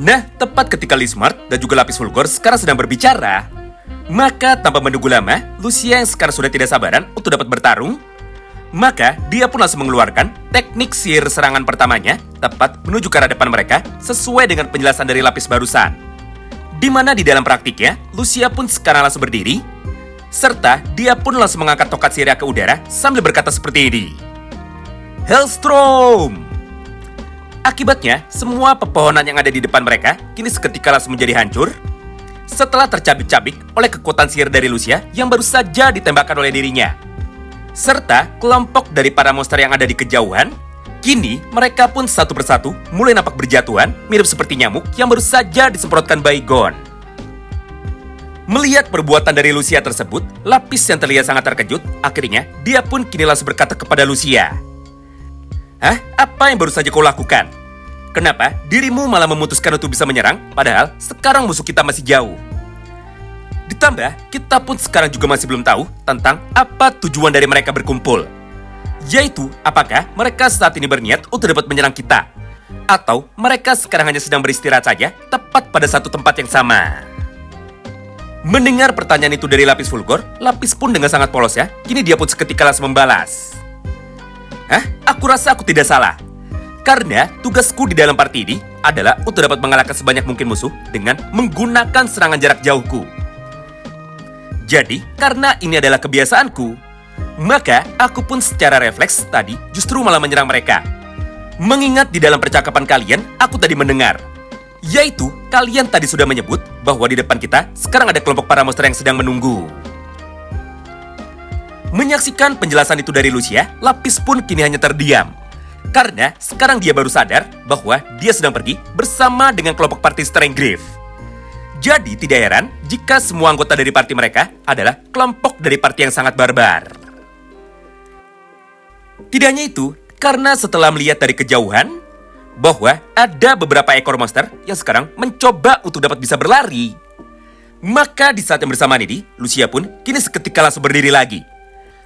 Nah, tepat ketika Lismart dan juga Lapis Fulgor sekarang sedang berbicara, maka tanpa menunggu lama, Lucia yang sekarang sudah tidak sabaran untuk dapat bertarung, maka dia pun langsung mengeluarkan teknik sihir serangan pertamanya tepat menuju ke arah depan mereka sesuai dengan penjelasan dari Lapis barusan. Di mana di dalam praktiknya, Lucia pun sekarang langsung berdiri, serta dia pun langsung mengangkat tongkat sihirnya ke udara sambil berkata seperti ini. Hellstorm! Akibatnya, semua pepohonan yang ada di depan mereka kini seketika langsung menjadi hancur setelah tercabik-cabik oleh kekuatan sihir dari Lucia yang baru saja ditembakkan oleh dirinya. Serta kelompok dari para monster yang ada di kejauhan, kini mereka pun satu persatu mulai nampak berjatuhan mirip seperti nyamuk yang baru saja disemprotkan Baygon. Melihat perbuatan dari Lucia tersebut, Lapis yang terlihat sangat terkejut, akhirnya dia pun kini langsung berkata kepada Lucia. Hah? Apa yang baru saja kau lakukan? Kenapa dirimu malah memutuskan untuk bisa menyerang, padahal sekarang musuh kita masih jauh? Ditambah, kita pun sekarang juga masih belum tahu tentang apa tujuan dari mereka berkumpul. Yaitu, apakah mereka saat ini berniat untuk dapat menyerang kita? Atau mereka sekarang hanya sedang beristirahat saja, tepat pada satu tempat yang sama? Mendengar pertanyaan itu dari Lapis Fulgor, Lapis pun dengan sangat polos ya, kini dia pun seketika langsung membalas. Hah? Aku rasa aku tidak salah. Karena tugasku di dalam party ini adalah untuk dapat mengalahkan sebanyak mungkin musuh dengan menggunakan serangan jarak jauhku. Jadi, karena ini adalah kebiasaanku, maka aku pun secara refleks tadi justru malah menyerang mereka. Mengingat di dalam percakapan kalian, aku tadi mendengar. Yaitu, kalian tadi sudah menyebut bahwa di depan kita sekarang ada kelompok para monster yang sedang menunggu. Menyaksikan penjelasan itu dari Lucia, Lapis pun kini hanya terdiam. Karena sekarang dia baru sadar bahwa dia sedang pergi bersama dengan kelompok party Strength. Jadi tidak heran jika semua anggota dari party mereka adalah kelompok dari party yang sangat barbar. Tidak hanya itu, karena setelah melihat dari kejauhan bahwa ada beberapa ekor monster yang sekarang mencoba untuk dapat bisa berlari, maka di saat yang bersamaan ini, Lucia pun kini seketika langsung berdiri lagi.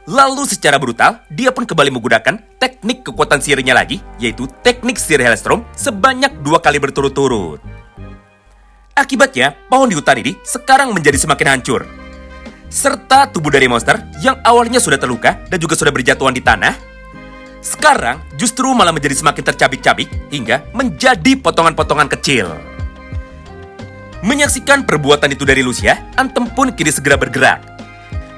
Lalu secara brutal, dia pun kembali menggunakan teknik kekuatan sihirnya lagi, yaitu teknik sihir Hellstorm sebanyak 2 kali berturut-turut. Akibatnya, pohon di hutan ini sekarang menjadi semakin hancur. Serta tubuh dari monster yang awalnya sudah terluka dan juga sudah berjatuhan di tanah, sekarang justru malah menjadi semakin tercabik-cabik hingga menjadi potongan-potongan kecil. Menyaksikan perbuatan itu dari Lucia, Anthem pun kini segera bergerak.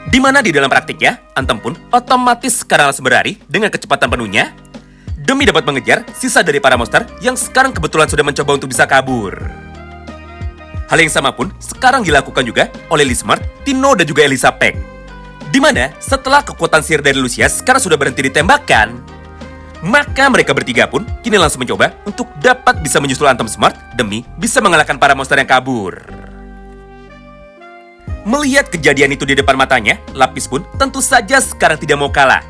Di mana di dalam praktiknya, Anthem pun otomatis sekarang langsung berlari dengan kecepatan penuhnya demi dapat mengejar sisa dari para monster yang sekarang kebetulan sudah mencoba untuk bisa kabur. Hal yang sama pun sekarang dilakukan juga oleh Lismart, Tino, dan juga Elizabeth. Di mana setelah kekuatan sihir dari Lucia sekarang sudah berhenti ditembakkan, maka mereka bertiga pun kini langsung mencoba untuk dapat bisa menyusul Anthem Smart demi bisa mengalahkan para monster yang kabur. Melihat kejadian itu di depan matanya, Lapis pun tentu saja sekarang tidak mau kalah.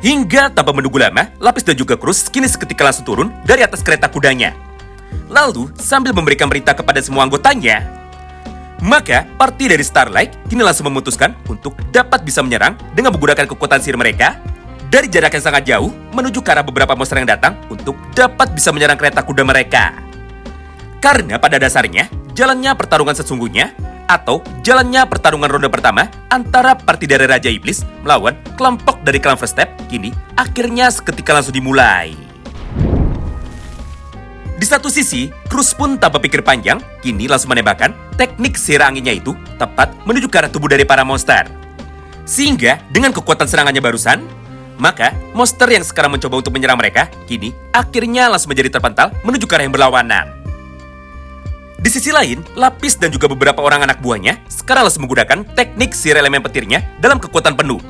Hingga tanpa menunggu lama, Lapis dan juga Cruz kini seketika langsung turun dari atas kereta kudanya. Lalu, sambil memberikan perintah kepada semua anggotanya, maka party dari Starlight kini langsung memutuskan untuk dapat bisa menyerang dengan menggunakan kekuatan sihir mereka dari jarak yang sangat jauh menuju ke arah beberapa monster yang datang untuk dapat bisa menyerang kereta kuda mereka. Karena pada dasarnya, jalannya pertarungan sesungguhnya atau jalannya pertarungan ronde pertama antara party dari Raja Iblis melawan kelompok dari klan First Step kini akhirnya seketika langsung dimulai. Di satu sisi, Cruz pun tanpa pikir panjang kini langsung menembakkan teknik sihir anginnya itu tepat menuju ke arah tubuh dari para monster. Sehingga dengan kekuatan serangannya barusan, maka monster yang sekarang mencoba untuk menyerang mereka kini akhirnya langsung menjadi terpental menuju ke arah yang berlawanan. Di sisi lain, Lapis dan juga beberapa orang anak buahnya sekarang langsung menggunakan teknik sihir elemen petirnya dalam kekuatan penuh.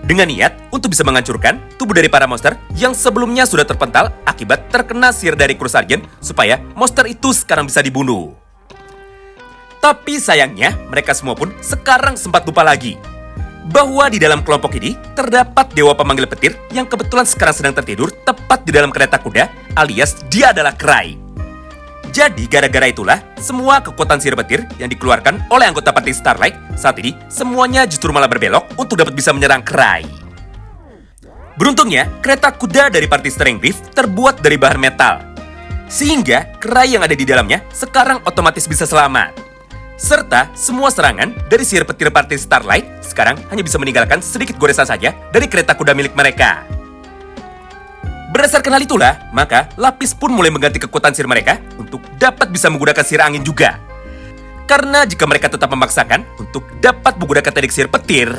Dengan niat untuk bisa menghancurkan tubuh dari para monster yang sebelumnya sudah terpental akibat terkena sihir dari Cruz Sergeant supaya monster itu sekarang bisa dibunuh. Tapi sayangnya, mereka semua pun sekarang sempat lupa lagi bahwa di dalam kelompok ini terdapat dewa pemanggil petir yang kebetulan sekarang sedang tertidur tepat di dalam kereta kuda alias dia adalah Cry. Jadi gara-gara itulah semua kekuatan sihir petir yang dikeluarkan oleh anggota party Starlight saat ini semuanya justru malah berbelok untuk dapat bisa menyerang Cry. Beruntungnya, kereta kuda dari party Strength terbuat dari bahan metal. Sehingga Cry yang ada di dalamnya sekarang otomatis bisa selamat. Serta semua serangan dari sihir petir party Starlight sekarang hanya bisa meninggalkan sedikit goresan saja dari kereta kuda milik mereka. Berdasarkan hal itulah, maka Lapis pun mulai mengganti kekuatan sihir mereka untuk dapat bisa menggunakan sihir angin juga. Karena jika mereka tetap memaksakan untuk dapat menggunakan teknik sihir petir,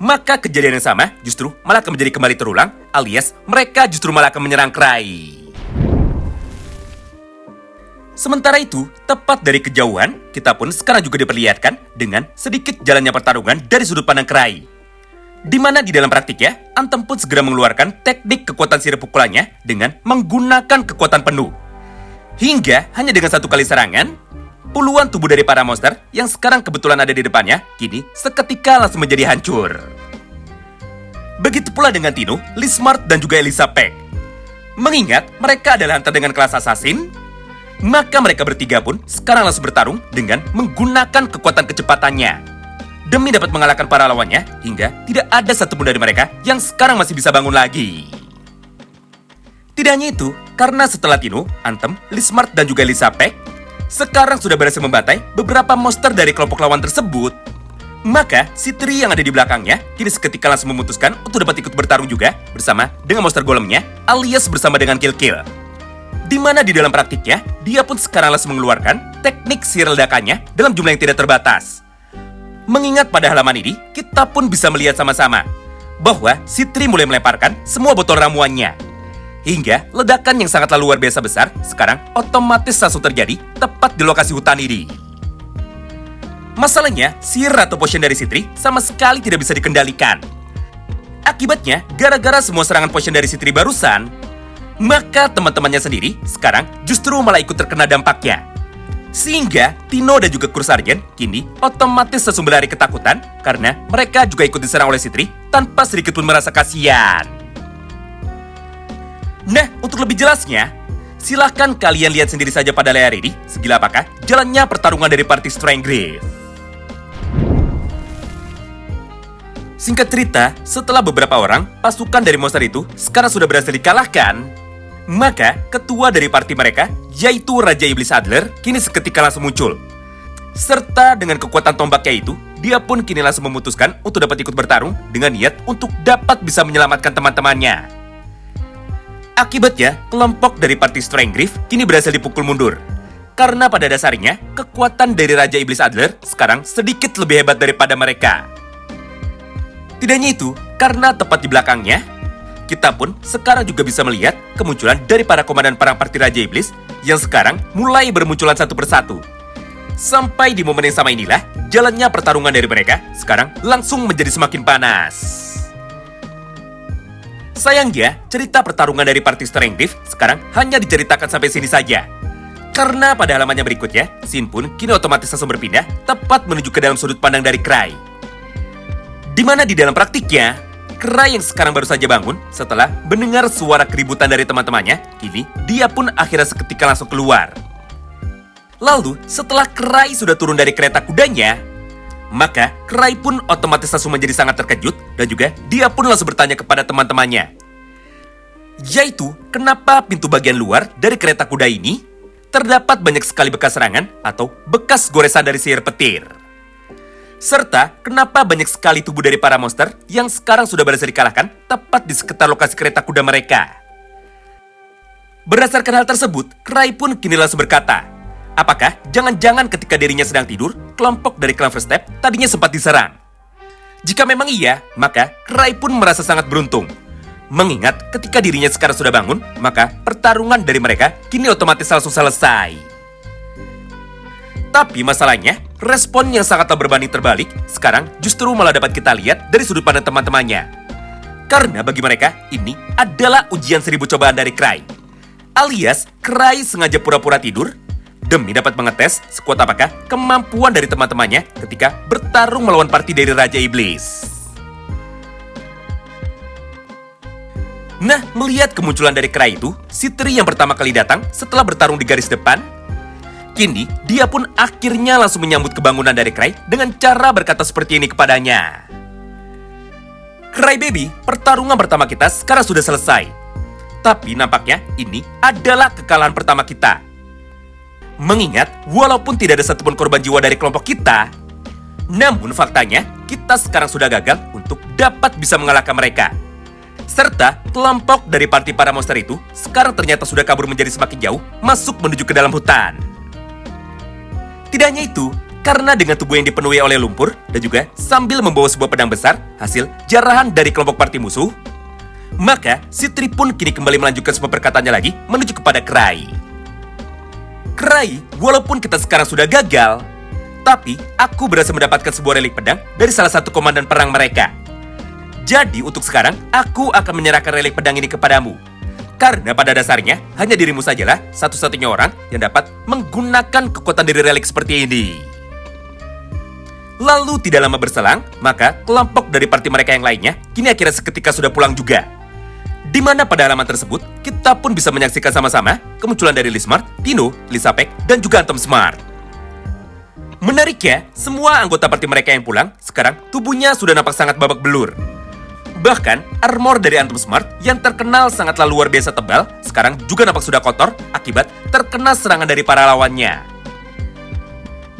maka kejadian yang sama justru malah akan menjadi kembali terulang, alias mereka justru malah akan menyerang Cry. Sementara itu, tepat dari kejauhan, kita pun sekarang juga diperlihatkan dengan sedikit jalannya pertarungan dari sudut pandang Cry. Di mana di dalam praktiknya, Anthem pun segera mengeluarkan teknik kekuatan sihir pukulannya dengan menggunakan kekuatan penuh. Hingga hanya dengan satu kali serangan, puluhan tubuh dari para monster yang sekarang kebetulan ada di depannya, kini seketika langsung menjadi hancur. Begitu pula dengan Tino, Lismart, dan juga Elisa Peck. Mengingat mereka adalah hunter dengan kelas assassin, maka mereka bertiga pun sekarang langsung bertarung dengan menggunakan kekuatan kecepatannya. Demi dapat mengalahkan para lawannya, hingga tidak ada satupun dari mereka yang sekarang masih bisa bangun lagi. Tidak hanya itu, karena setelah Tino, Anthem, Lismart, dan juga Elisa Peck sekarang sudah berhasil membantai beberapa monster dari kelompok lawan tersebut, maka si Tri yang ada di belakangnya kini seketika langsung memutuskan untuk dapat ikut bertarung juga bersama dengan monster golemnya, alias bersama dengan Kill. Di mana di dalam praktiknya, dia pun sekarang langsung mengeluarkan teknik sihir ledakannya dalam jumlah yang tidak terbatas. Mengingat pada halaman ini, kita pun bisa melihat sama-sama bahwa si Tri mulai melemparkan semua botol ramuannya. Hingga ledakan yang sangatlah luar biasa besar sekarang otomatis langsung terjadi tepat di lokasi hutan ini. Masalahnya, sihir atau potion dari si Tri sama sekali tidak bisa dikendalikan. Akibatnya, gara-gara semua serangan potion dari si Tri barusan, maka teman-temannya sendiri sekarang justru malah ikut terkena dampaknya. Sehingga Tino dan juga kru Sargen kini otomatis langsung berlari ketakutan karena mereka juga ikut diserang oleh si Tri tanpa sedikit pun merasa kasihan. Nah, untuk lebih jelasnya, silahkan kalian lihat sendiri saja pada layar ini segila apakah jalannya pertarungan dari party Strength. Singkat cerita, setelah beberapa orang, pasukan dari monster itu sekarang sudah berhasil dikalahkan, maka ketua dari party mereka, yaitu Raja Iblis Adler, kini seketika langsung muncul. Serta dengan kekuatan tombaknya itu, dia pun kini langsung memutuskan untuk dapat ikut bertarung dengan niat untuk dapat bisa menyelamatkan teman-temannya. Akibatnya, kelompok dari party Strength kini berhasil dipukul mundur. Karena pada dasarnya, kekuatan dari Raja Iblis Adler sekarang sedikit lebih hebat daripada mereka. Tidak hanya itu, karena tepat di belakangnya, kita pun sekarang juga bisa melihat kemunculan dari para komandan perang parti Raja Iblis yang sekarang mulai bermunculan satu persatu. Sampai di momen yang sama inilah, jalannya pertarungan dari mereka sekarang langsung menjadi semakin panas. Sayangnya, cerita pertarungan dari parti Strength sekarang hanya diceritakan sampai sini saja. Karena pada halamannya berikutnya, scene pun kini otomatis langsung berpindah tepat menuju ke dalam sudut pandang dari Cry. Di mana di dalam praktiknya, Cry yang sekarang baru saja bangun setelah mendengar suara keributan dari teman-temannya, kini dia pun akhirnya seketika langsung keluar. Lalu, setelah Cry sudah turun dari kereta kudanya, maka Cry pun otomatis langsung menjadi sangat terkejut dan juga dia pun langsung bertanya kepada teman-temannya. Yaitu, kenapa pintu bagian luar dari kereta kuda ini terdapat banyak sekali bekas serangan atau bekas goresan dari sihir petir. Serta kenapa banyak sekali tubuh dari para monster yang sekarang sudah berhasil dikalahkan tepat di sekitar lokasi kereta kuda mereka. Berdasarkan hal tersebut, Cry pun kini langsung berkata, apakah jangan-jangan ketika dirinya sedang tidur, kelompok dari klan Verstep tadinya sempat diserang? Jika memang iya, maka Cry pun merasa sangat beruntung. Mengingat ketika dirinya sekarang sudah bangun, maka pertarungan dari mereka kini otomatis langsung selesai. Tapi masalahnya, respon yang sangatlah berbanding terbalik sekarang justru malah dapat kita lihat dari sudut pandang teman-temannya. Karena bagi mereka, ini adalah ujian 1000 cobaan dari Cry. Alias, Cry sengaja pura-pura tidur demi dapat mengetes sekuat apakah kemampuan dari teman-temannya ketika bertarung melawan parti dari Raja Iblis. Nah, melihat kemunculan dari Cry itu, si Tri yang pertama kali datang setelah bertarung di garis depan, kini, dia pun akhirnya langsung menyambut kebangunan dari Cry dengan cara berkata seperti ini kepadanya. Cry baby, pertarungan pertama kita sekarang sudah selesai. Tapi nampaknya ini adalah kekalahan pertama kita. Mengingat walaupun tidak ada satupun korban jiwa dari kelompok kita, namun faktanya kita sekarang sudah gagal untuk dapat bisa mengalahkan mereka. Serta kelompok dari party para monster itu sekarang ternyata sudah kabur menjadi semakin jauh, masuk menuju ke dalam hutan. Tidak hanya itu, karena dengan tubuh yang dipenuhi oleh lumpur dan juga sambil membawa sebuah pedang besar hasil jarahan dari kelompok party musuh, maka si Tri pun kini kembali melanjutkan sebuah perkataannya lagi menuju kepada Cry. Cry, walaupun kita sekarang sudah gagal, tapi aku berhasil mendapatkan sebuah relik pedang dari salah satu komandan perang mereka. Jadi untuk sekarang, aku akan menyerahkan relik pedang ini kepadamu. Karena pada dasarnya, hanya dirimu sajalah satu-satunya orang yang dapat menggunakan kekuatan dari relik seperti ini. Lalu tidak lama berselang, maka kelompok dari party mereka yang lainnya kini akhirnya seketika sudah pulang juga. Di mana pada halaman tersebut, kita pun bisa menyaksikan sama-sama kemunculan dari Lee Smart, Tino, Lisa Peck, dan juga Atom Smart. Menariknya, semua anggota party mereka yang pulang, sekarang tubuhnya sudah nampak sangat babak belur. Bahkan, armor dari Atom Smart yang terkenal sangatlah luar biasa tebal, sekarang juga nampak sudah kotor akibat terkena serangan dari para lawannya.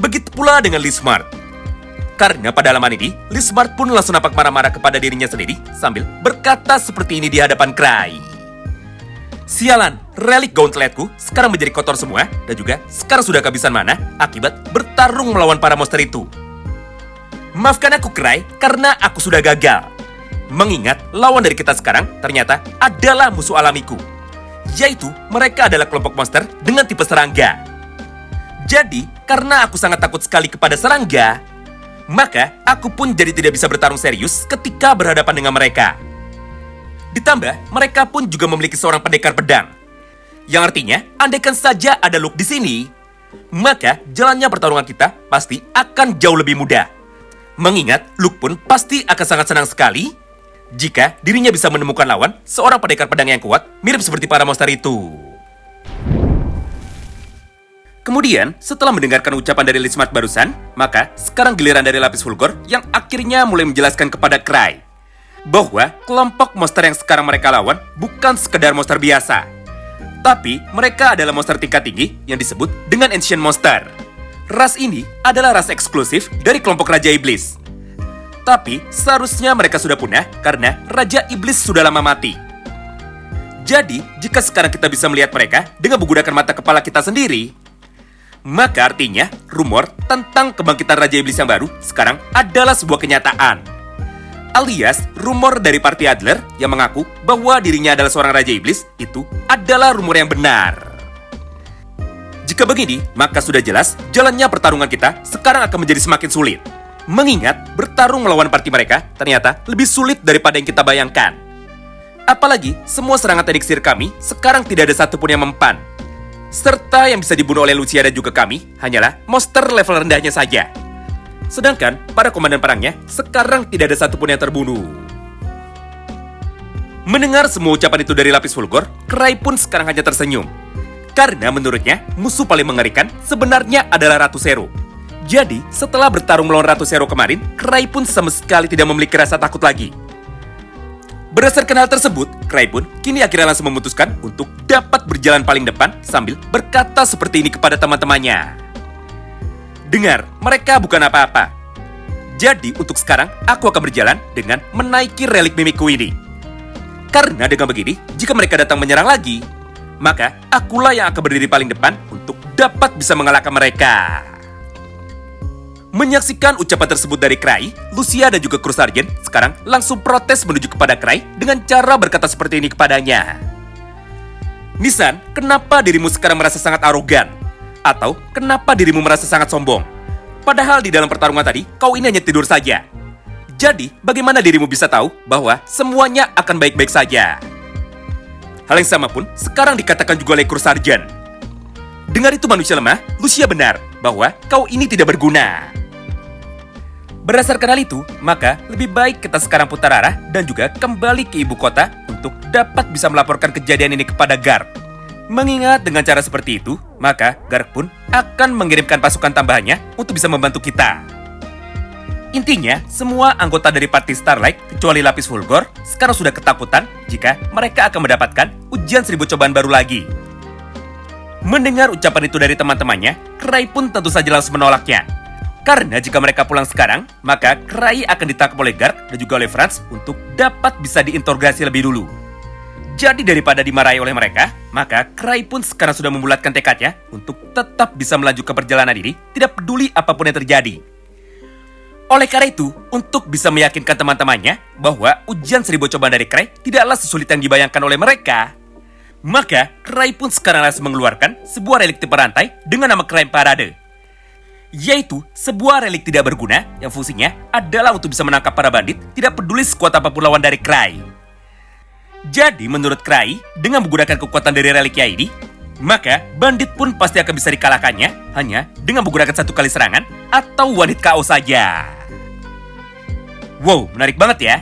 Begitu pula dengan Lee Smart. Karena pada halaman ini, Lee Smart pun langsung nampak marah-marah kepada dirinya sendiri sambil berkata seperti ini di hadapan Cry. Sialan, relik gauntletku sekarang menjadi kotor semua dan juga sekarang sudah kehabisan mana akibat bertarung melawan para monster itu. Maafkan aku Cry karena aku sudah gagal. Mengingat lawan dari kita sekarang ternyata adalah musuh alamiku. Yaitu mereka adalah kelompok monster dengan tipe serangga. Jadi karena aku sangat takut sekali kepada serangga, maka aku pun jadi tidak bisa bertarung serius ketika berhadapan dengan mereka. Ditambah, mereka pun juga memiliki seorang pendekar pedang. Yang artinya, andaikan saja ada Luke di sini, maka jalannya pertarungan kita pasti akan jauh lebih mudah. Mengingat, Luke pun pasti akan sangat senang sekali jika dirinya bisa menemukan lawan seorang pendekar pedang yang kuat, mirip seperti para monster itu. Kemudian, setelah mendengarkan ucapan dari Lee Smart barusan, maka sekarang giliran dari Lapis Fulgor yang akhirnya mulai menjelaskan kepada Cry bahwa kelompok monster yang sekarang mereka lawan bukan sekedar monster biasa, tapi mereka adalah monster tingkat tinggi yang disebut dengan Ancient Monster. Ras ini adalah ras eksklusif dari kelompok Raja Iblis. Tapi seharusnya mereka sudah punah karena Raja Iblis sudah lama mati. Jadi, jika sekarang kita bisa melihat mereka dengan menggunakan mata kepala kita sendiri, maka artinya, rumor tentang kebangkitan Raja Iblis yang baru sekarang adalah sebuah kenyataan. Alias, rumor dari party Adler yang mengaku bahwa dirinya adalah seorang Raja Iblis itu adalah rumor yang benar. Jika begini, maka sudah jelas jalannya pertarungan kita sekarang akan menjadi semakin sulit. Mengingat bertarung melawan party mereka ternyata lebih sulit daripada yang kita bayangkan. Apalagi, semua serangan teknik sihir kami sekarang tidak ada satupun yang mempan. Serta yang bisa dibunuh oleh Lucia dan juga kami hanyalah monster level rendahnya saja. Sedangkan para komandan perangnya sekarang tidak ada satupun yang terbunuh. Mendengar semua ucapan itu dari Lapis Fulgor, Cry pun sekarang hanya tersenyum. Karena menurutnya musuh paling mengerikan sebenarnya adalah Ratu Zero. Jadi setelah bertarung melawan Ratu Zero kemarin, Cry pun sama sekali tidak memiliki rasa takut lagi. Berdasarkan hal tersebut, Cry pun kini akhirnya langsung memutuskan untuk dapat berjalan paling depan sambil berkata seperti ini kepada teman-temannya. Dengar, mereka bukan apa-apa. Jadi untuk sekarang, aku akan berjalan dengan menaiki relik mimikku ini. Karena dengan begini, jika mereka datang menyerang lagi, maka akulah yang akan berdiri paling depan untuk dapat bisa mengalahkan mereka. Menyaksikan ucapan tersebut dari Cry, Lucia dan juga kru Sargent sekarang langsung protes menuju kepada Cry dengan cara berkata seperti ini kepadanya. Nisan, kenapa dirimu sekarang merasa sangat arogan? Atau kenapa dirimu merasa sangat sombong? Padahal di dalam pertarungan tadi, kau ini hanya tidur saja. Jadi, bagaimana dirimu bisa tahu bahwa semuanya akan baik-baik saja? Hal yang sama pun sekarang dikatakan juga oleh kru Sargent. Dengar itu manusia lemah, Lucia benar bahwa kau ini tidak berguna. Berdasarkan hal itu, maka lebih baik kita sekarang putar arah dan juga kembali ke ibu kota untuk dapat bisa melaporkan kejadian ini kepada Garp. Mengingat dengan cara seperti itu, maka Garp pun akan mengirimkan pasukan tambahannya untuk bisa membantu kita. Intinya, semua anggota dari party Starlight, kecuali Lapis Fulgor, sekarang sudah ketakutan jika mereka akan mendapatkan ujian 1000 cobaan baru lagi. Mendengar ucapan itu dari teman-temannya, Cry pun tentu saja langsung menolaknya. Karena jika mereka pulang sekarang, maka Cry akan ditangkap oleh Garg dan juga oleh Franz untuk dapat bisa diinterogasi lebih dulu. Jadi daripada dimarahi oleh mereka, maka Cry pun sekarang sudah membulatkan tekadnya untuk tetap bisa melanjutkan perjalanan ini, tidak peduli apapun yang terjadi. Oleh karena itu, untuk bisa meyakinkan teman-temannya bahwa ujian 1000 cobaan dari Cry tidaklah sesulit yang dibayangkan oleh mereka, maka Cry pun sekarang langsung mengeluarkan sebuah relik tipe rantai dengan nama Crime Parade. Yaitu sebuah relik tidak berguna yang fungsinya adalah untuk bisa menangkap para bandit tidak peduli sekuat apapun lawan dari Cry. Jadi menurut Cry, dengan menggunakan kekuatan dari reliknya ini, maka bandit pun pasti akan bisa dikalahkannya hanya dengan menggunakan satu kali serangan atau one hit KO saja. Wow, menarik banget ya.